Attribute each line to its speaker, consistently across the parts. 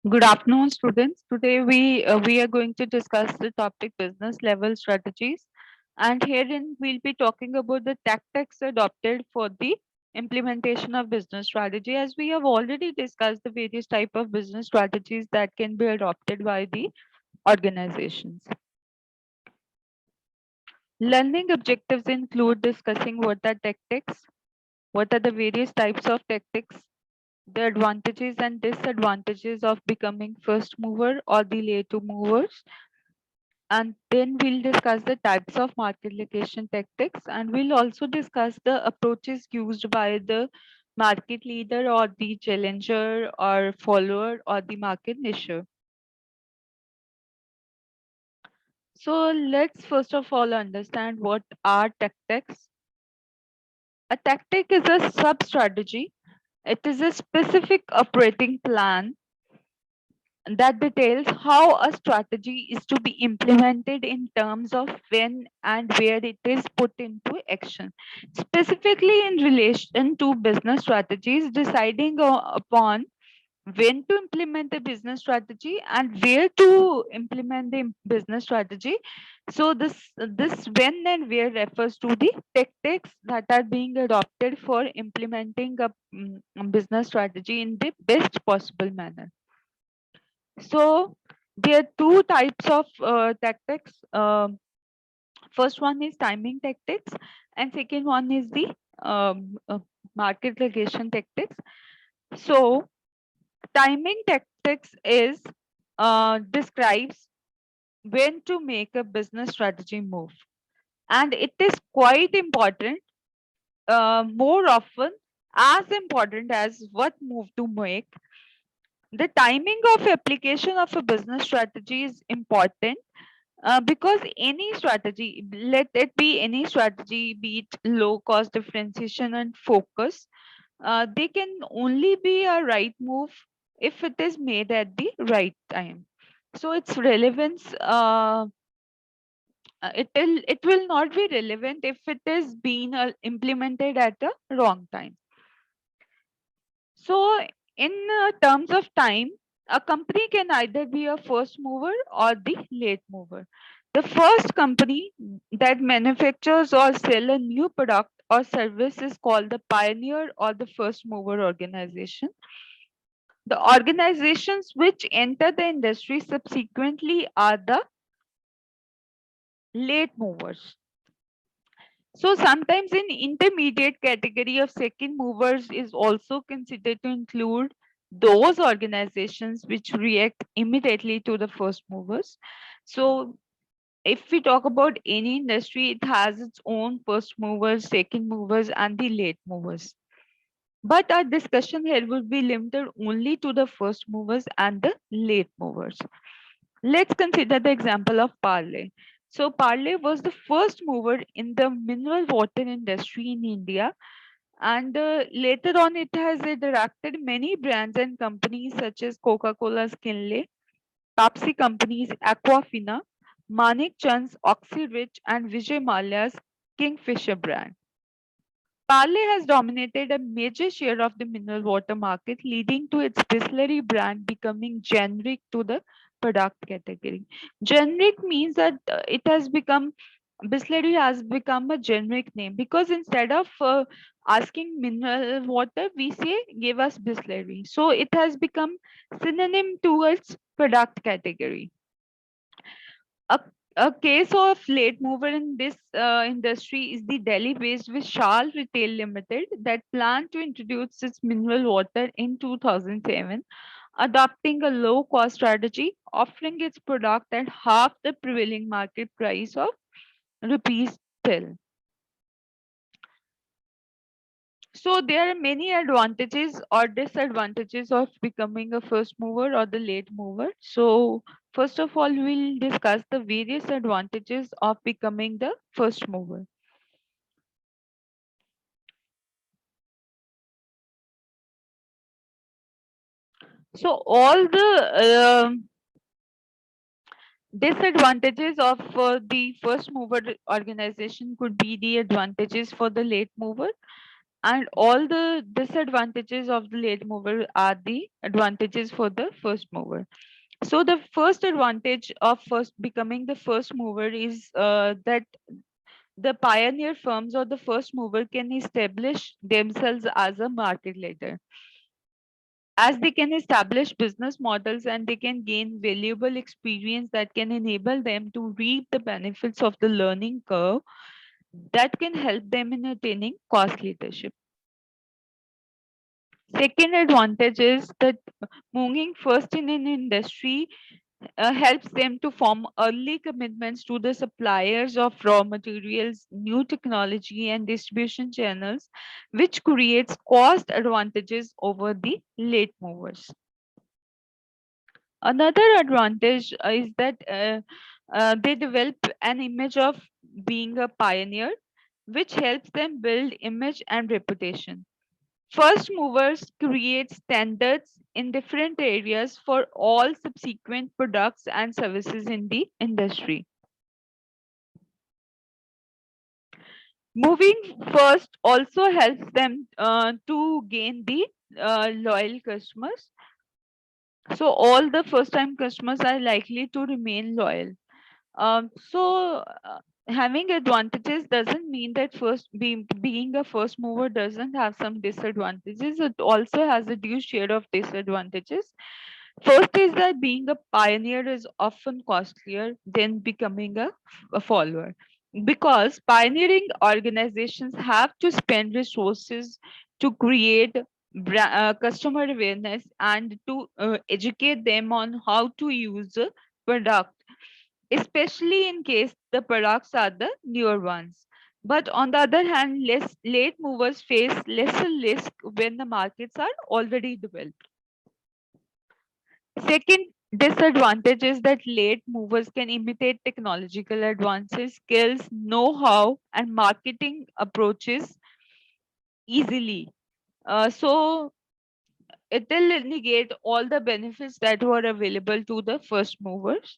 Speaker 1: Good afternoon, students. Today we are going to discuss the topic business level strategies, and herein we'll be talking about the tactics adopted for the implementation of business strategy. As we have already discussed the various type of business strategies that can be adopted by the organizations. Learning objectives include discussing what are tactics, what are the various types of tactics, the advantages and disadvantages of becoming first mover or the later movers, and then we'll discuss the types of market location tactics, and we'll also discuss the approaches used by the market leader or the challenger or follower or the market nicher. So let's first of all understand what are tactics. A tactic is a sub strategy. It is a specific operating plan that details how a strategy is to be implemented in terms of when and where it is put into action. Specifically in relation to business strategies, deciding upon when to implement the business strategy and where to implement the business strategy. So this when and where refers to the tactics that are being adopted for implementing a business strategy in the best possible manner. So there are two types of tactics. First one is timing tactics, and second one is the market location tactics. So timing tactics is describes when to make a business strategy move, and it is quite important. More often, as important as what move to make. The timing of application of a business strategy is important because any strategy, let it be any strategy, be it low cost differentiation and focus, they can only be a right move if it is made at the right time. So its relevance, it will not be relevant if it is being implemented at the wrong time. So, in terms of time, a company can either be a first mover or the late mover. The first company that manufactures or sell a new product or service is called the pioneer or the first mover organization. The organizations which enter the industry subsequently are the late movers. So sometimes in intermediate category of second movers is also considered to include those organizations which react immediately to the first movers. So if we talk about any industry, it has its own first movers, second movers, and the late movers. But our discussion here will be limited only to the first movers and the late movers. Let's consider the example of Parle. So Parle was the first mover in the mineral water industry in India, and later on it has attracted many brands and companies such as Coca-Cola's Kinley, Pepsi companies Aquafina, Manik Chand's Oxyrich, and Vijay Mallya's Kingfisher brand. Parle has dominated a major share of the mineral water market, leading to its Bisleri brand becoming generic to the product category. Generic means that it has become Bisleri has become a generic name because instead of asking mineral water, we say give us Bisleri. So it has become synonym towards product category. A, a case of late mover in this industry is the Delhi-based Vishal Retail Limited that planned to introduce its mineral water in 2007, adopting a low-cost strategy, offering its product at half the prevailing market price of rupees 10. So there are many advantages or disadvantages of becoming a first mover or the late mover. So first of all, we'll discuss the various advantages of becoming the first mover. So all the disadvantages of the first mover organization could be the advantages for the late mover. And all the disadvantages of the late mover are the advantages for the first mover. So the first advantage of first becoming the first mover is that the pioneer firms or the first mover can establish themselves as a market leader, as they can establish business models and they can gain valuable experience that can enable them to reap the benefits of the learning curve that can help them in attaining cost leadership. Second advantage is that moving first in an industry helps them to form early commitments to the suppliers of raw materials, new technology, and distribution channels, which creates cost advantages over the late movers. Another advantage is that they develop an image of being a pioneer, which helps them build image and reputation. First movers create standards in different areas for all subsequent products and services in the industry. Moving first also helps them to gain the loyal customers. So all the first time customers are likely to remain loyal. So having advantages doesn't mean that being a first mover doesn't have some disadvantages. It also has a due share of disadvantages. First is that being a pioneer is often costlier than becoming a follower, because pioneering organizations have to spend resources to create customer awareness and to educate them on how to use a product, especially in case the products are the newer ones. But on the other hand, less late movers face lesser risk when the markets are already developed. Second disadvantage is that late movers can imitate technological advances, skills, know-how, and marketing approaches easily. So it will negate all the benefits that were available to the first movers.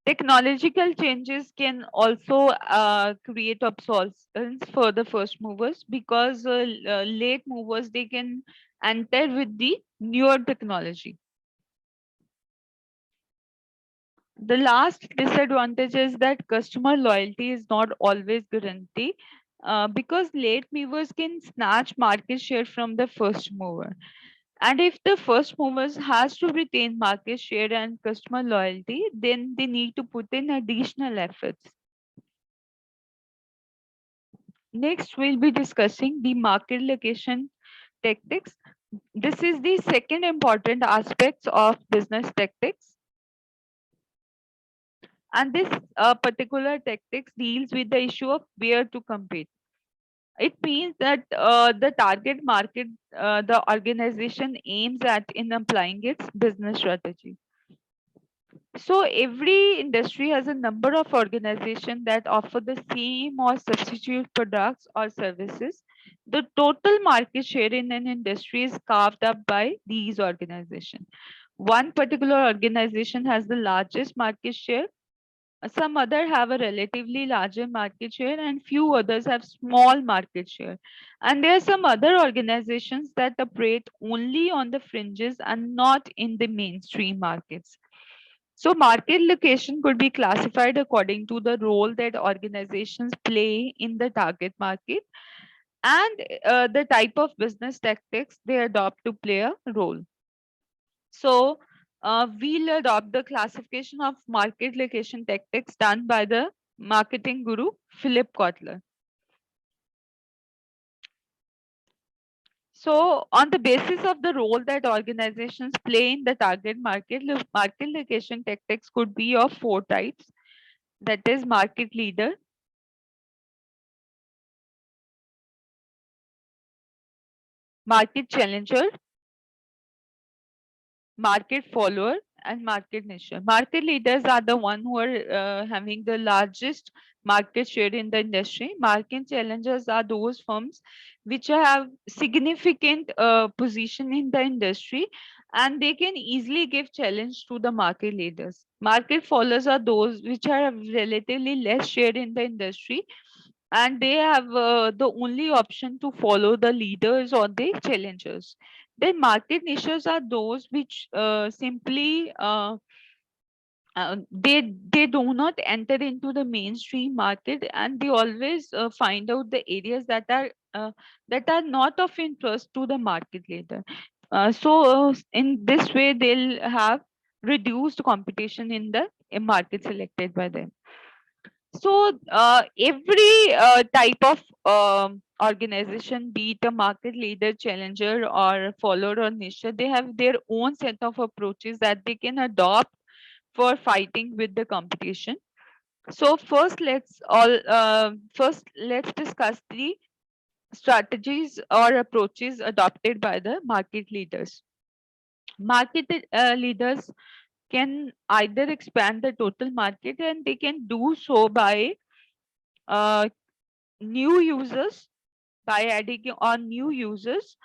Speaker 1: Technological changes can also create obsolescence for the first movers, because late movers they can enter with the newer technology. The last disadvantage is that customer loyalty is not always guaranteed, because late movers can snatch market share from the first mover. And if the first movers has to retain market share and customer loyalty, then they need to put in additional efforts. Next, we'll be discussing the market location tactics. This is the second important aspect of business tactics. And this particular tactics deals with the issue of where to compete. It means that the target market the organization aims at in applying its business strategy. So every industry has a number of organizations that offer the same or substitute products or services. The total market share in an industry is carved up by these organizations. One particular organization has the largest market share, some other have a relatively larger market share, and few others have small market share. And there are some other organizations that operate only on the fringes and not in the mainstream markets. So market location could be classified according to the role that organizations play in the target market, and the type of business tactics they adopt to play a role. So we'll adopt the classification of market location tactics done by the marketing guru Philip Kotler. So on the basis of the role that organizations play in the target market, market location tactics could be of four types. That is market leader, market challenger, market follower, and market niche. Market leaders are the one who are having the largest market share in the industry. Market challengers are those firms which have significant position in the industry, and they can easily give challenge to the market leaders. Market followers are those which are relatively less share in the industry, and they have the only option to follow the leaders or the challengers. Then market niches are those which simply they do not enter into the mainstream market, and they always find out the areas that are not of interest to the market leader. In this way they'll have reduced competition in the market selected by them. So every type of organization, be it a market leader, challenger, or follower or niche, they have their own set of approaches that they can adopt for fighting with the competition. So first let's discuss the strategies or approaches adopted by the market leaders. Market leaders can either expand the total market, and they can do so by uh, new users, by adding on new users,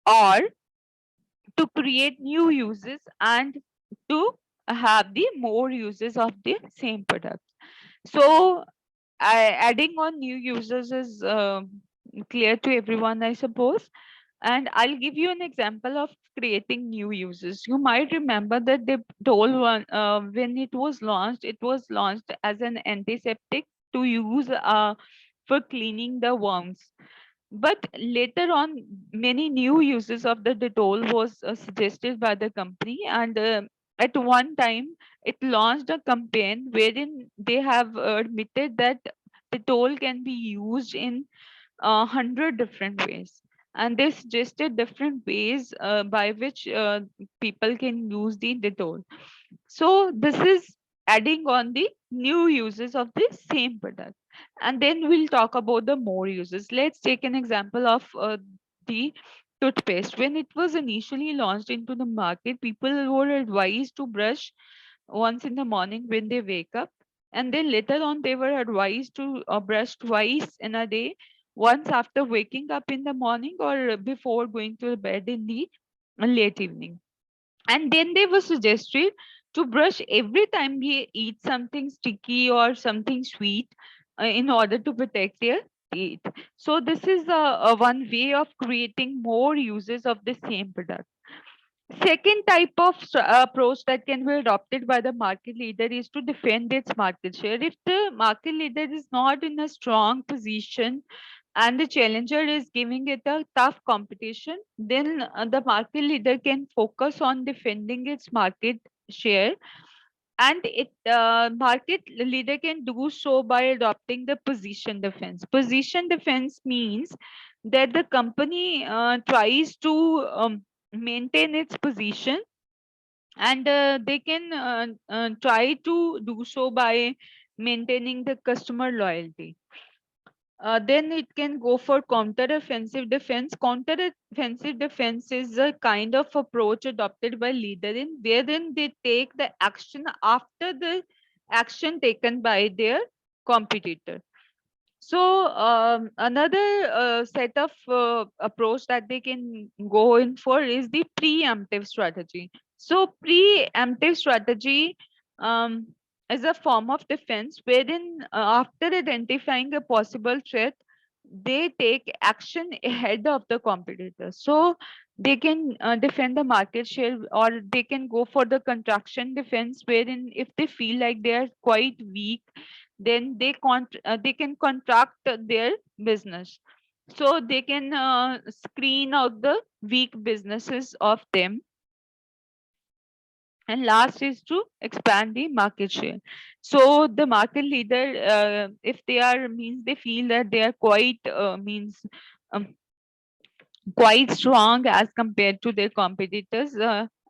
Speaker 1: or to create new uses and to have the more uses of the same product. So adding on new users is clear to everyone, I suppose. And I'll give you an example of creating new users. You might remember that the Dole one, when it was launched as an antiseptic to use for cleaning the wounds. But later on, many new uses of the Dettol was suggested by the company, and at one time, it launched a campaign wherein they have admitted that Dettol can be used in 100 different ways, and they suggested different ways by which people can use the Dettol. So this is adding on the new uses of the same product. And then we'll talk about the more uses. Let's take an example of the toothpaste. When it was initially launched into the market, people were advised to brush once in the morning when they wake up. And then later on, they were advised to brush twice in a day, once after waking up in the morning or before going to bed in the late evening. And then they were suggested to brush every time we eat something sticky or something sweet in order to protect their teeth. So this is a one way of creating more uses of the same product. Second type of approach that can be adopted by the market leader is to defend its market share. If the market leader is not in a strong position and the challenger is giving it a tough competition, then the market leader can focus on defending its market share, and it market leader can do so by adopting the position defense. Position defense means that the company tries to maintain its position, and they can try to do so by maintaining the customer loyalty. Then it can go for counter-offensive defense. Counter-offensive defense is a kind of approach adopted by leader in wherein they take the action after the action taken by their competitor. So another set of approach that they can go in for is the preemptive strategy. So preemptive strategy um, is a form of defense wherein after identifying a possible threat, they take action ahead of the competitor. So they can defend the market share, or they can go for the contraction defense wherein if they feel like they are quite weak, then they can contract their business. So they can screen out the weak businesses of them. And last is to expand the market share. So the market leader, if they are means they feel that they are quite means um, quite strong as compared to their competitors,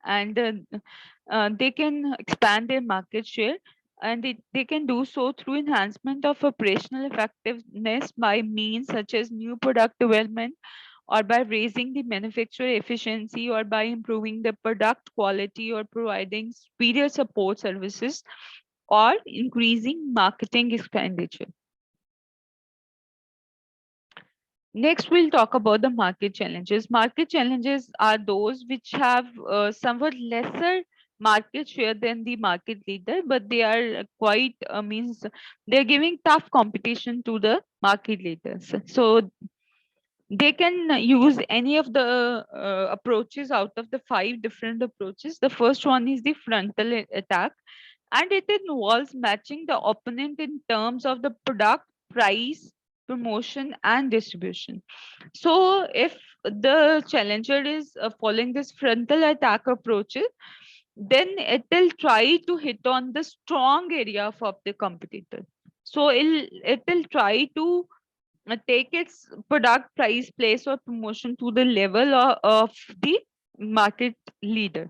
Speaker 1: and they can expand their market share, and they can do so through enhancement of operational effectiveness by means such as new product development, or by raising the manufacturer efficiency, or by improving the product quality, or providing superior support services, or increasing marketing expenditure. Next, we'll talk about the market challenges. Market challenges are those which have somewhat lesser market share than the market leader, but they are quite means they're giving tough competition to the market leaders. So they can use any of the approaches out of the 5 different approaches. The first one is the frontal attack, and it involves matching the opponent in terms of the product, price, promotion, and distribution. So if the challenger is following this frontal attack approach, then it will try to hit on the strong area of the competitor. So it will try to take its product, price, place, or promotion to the level of the market leader.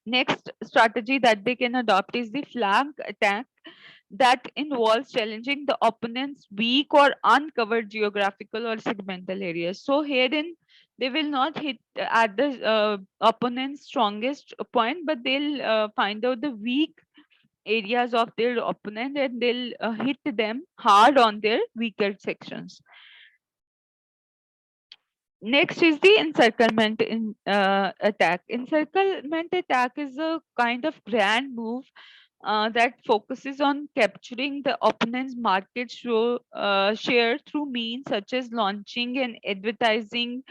Speaker 1: Next strategy that they can adopt is the flank attack, that involves challenging the opponent's weak or uncovered geographical or segmental areas. So herein, they will not hit at the opponent's strongest point, but they'll find out the weak areas of their opponent, and they'll hit them hard on their weaker sections. Next is the encirclement attack. Encirclement attack is a kind of grand move that focuses on capturing the opponent's market share through means such as launching and advertising,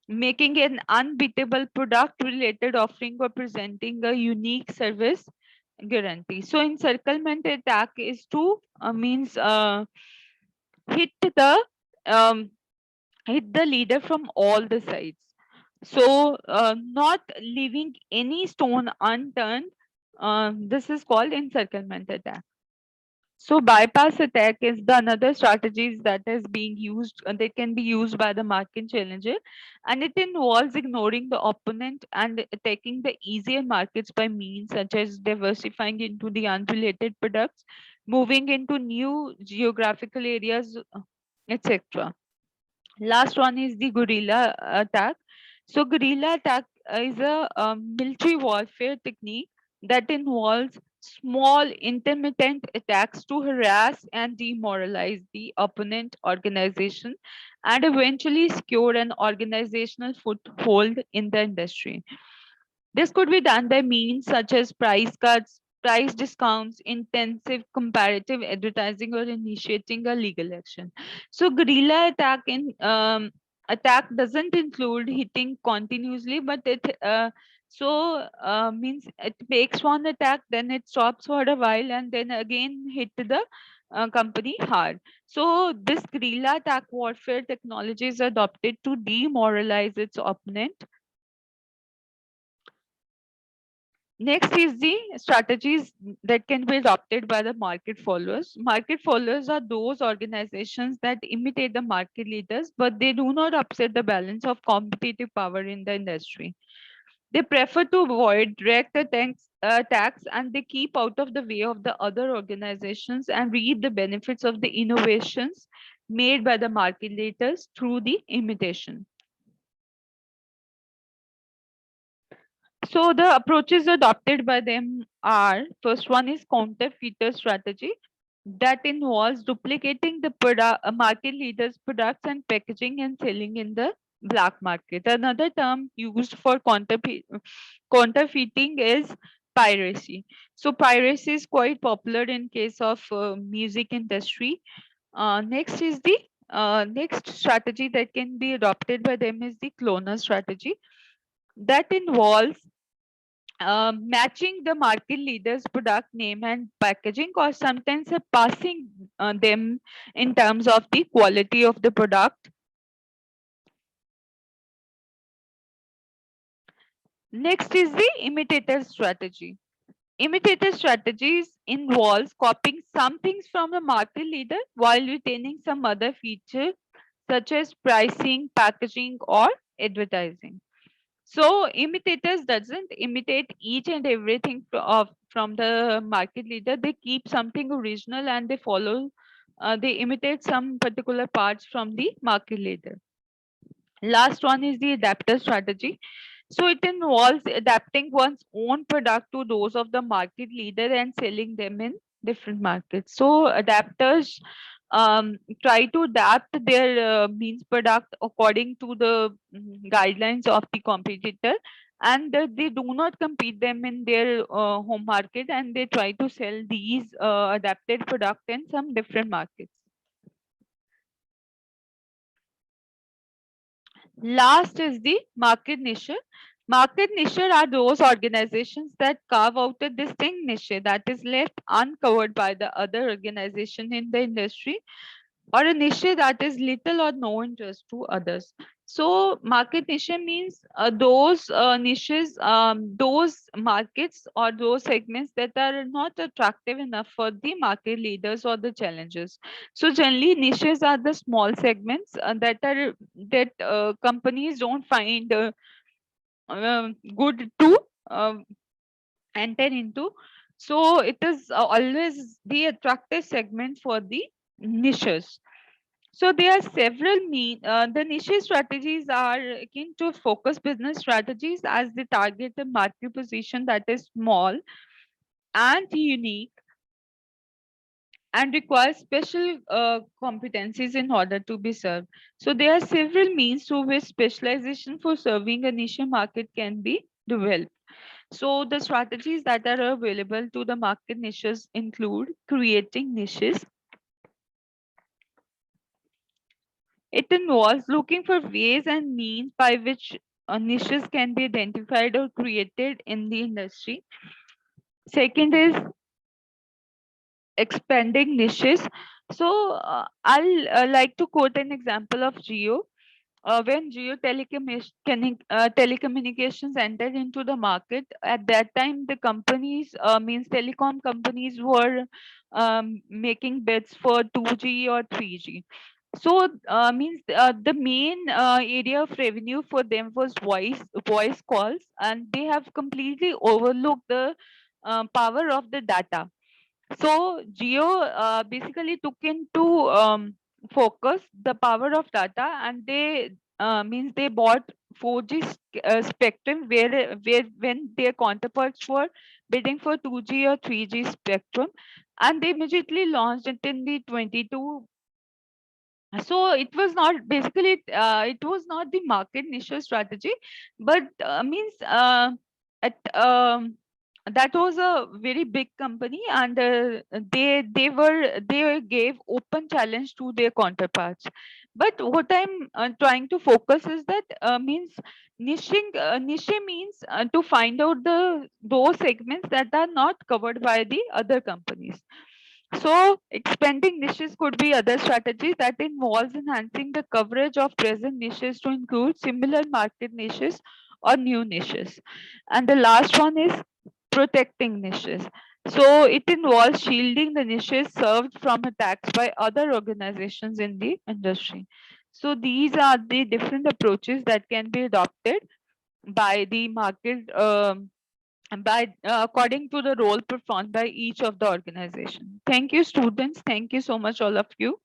Speaker 1: making an unbeatable product related offering, or presenting a unique service guarantee. So encirclement attack is to means hit the um, hit the leader from all the sides. So not leaving any stone unturned. This is called encirclement attack. So bypass attack is the another strategies that is being used. They can be used by the market challenger, and it involves ignoring the opponent and attacking the easier markets by means such as diversifying into the unrelated products, moving into new geographical areas, etc. Last one is the guerrilla attack. So guerrilla attack is a military warfare technique that involves small intermittent attacks to harass and demoralize the opponent organization and eventually secure an organizational foothold in the industry. This could be done by means such as price cuts, price discounts, intensive comparative advertising, or initiating a legal action. So guerrilla attack doesn't include hitting continuously, but it means it makes one attack, then it stops for a while, and then again hit the company hard. So this guerrilla attack warfare technology is adopted to demoralize its opponent. Next is the strategies that can be adopted by the market followers. Market followers are those organizations that imitate the market leaders, but they do not upset the balance of competitive power in the industry. They prefer to avoid direct attacks, and they keep out of the way of the other organizations and reap the benefits of the innovations made by the market leaders through the imitation. So the approaches adopted by them are, first one is counterfeiter strategy, that involves duplicating the market leaders' products and packaging and selling in the black market. Another term used for counterfeiting is piracy. So piracy is quite popular in case of music industry. Next strategy that can be adopted by them is the cloner strategy, that involves matching the market leader's product name and packaging, or sometimes passing them in terms of the quality of the product. Next is the imitator strategy. Imitator strategies involves copying some things from the market leader while retaining some other feature such as pricing, packaging, or advertising. So imitators doesn't imitate each and everything from the market leader. They keep something original and they follow, they imitate some particular parts from the market leader. Last one is the adapter strategy. So it involves adapting one's own product to those of the market leader and selling them in different markets. So adapters try to adapt their means product according to the guidelines of the competitor, and they do not compete them in their home market, and they try to sell these adapted product in some different markets. Last is the market niche. Market niche are those organizations that carve out a distinct niche that is left uncovered by the other organization in the industry, or a niche that is little or no interest to others. So market niche means those niches, those markets or those segments that are not attractive enough for the market leaders or the challengers. So generally niches are the small segments that companies don't find good to uh, enter into. So it is always the attractive segment for the niches. So there are several the niche strategies are akin to focus business strategies, as they target a market position that is small and unique and requires special competencies in order to be served. So there are several means through which specialization for serving a niche market can be developed. So the strategies that are available to the market niches include creating niches. It involves looking for ways and means by which niches can be identified or created in the industry. Second is expanding niches. So I'll like to quote an example of Geo. When telecommunications entered into the market, at that time the companies, means telecom companies, were making bids for 2G or 3G. So means the main area of revenue for them was voice calls, and they have completely overlooked the power of the data. So Geo basically took into focus the power of data, and they means they bought 4G spectrum, where when their counterparts were bidding for 2G or 3G spectrum, and they immediately launched it in the 22. So it was not basically it was not the market niche strategy, but means at that was a very big company, and they gave open challenge to their counterparts. But what I'm trying to focus is that means niche means to find out those segments that are not covered by the other companies. So expanding niches could be other strategies that involves enhancing the coverage of present niches to include similar market niches or new niches. And the last one is protecting niches. So it involves shielding the niches served from attacks by other organizations in the industry. So these are the different approaches that can be adopted by the market, and by according to the role performed by each of the organization. Thank you, students. Thank you so much, all of you.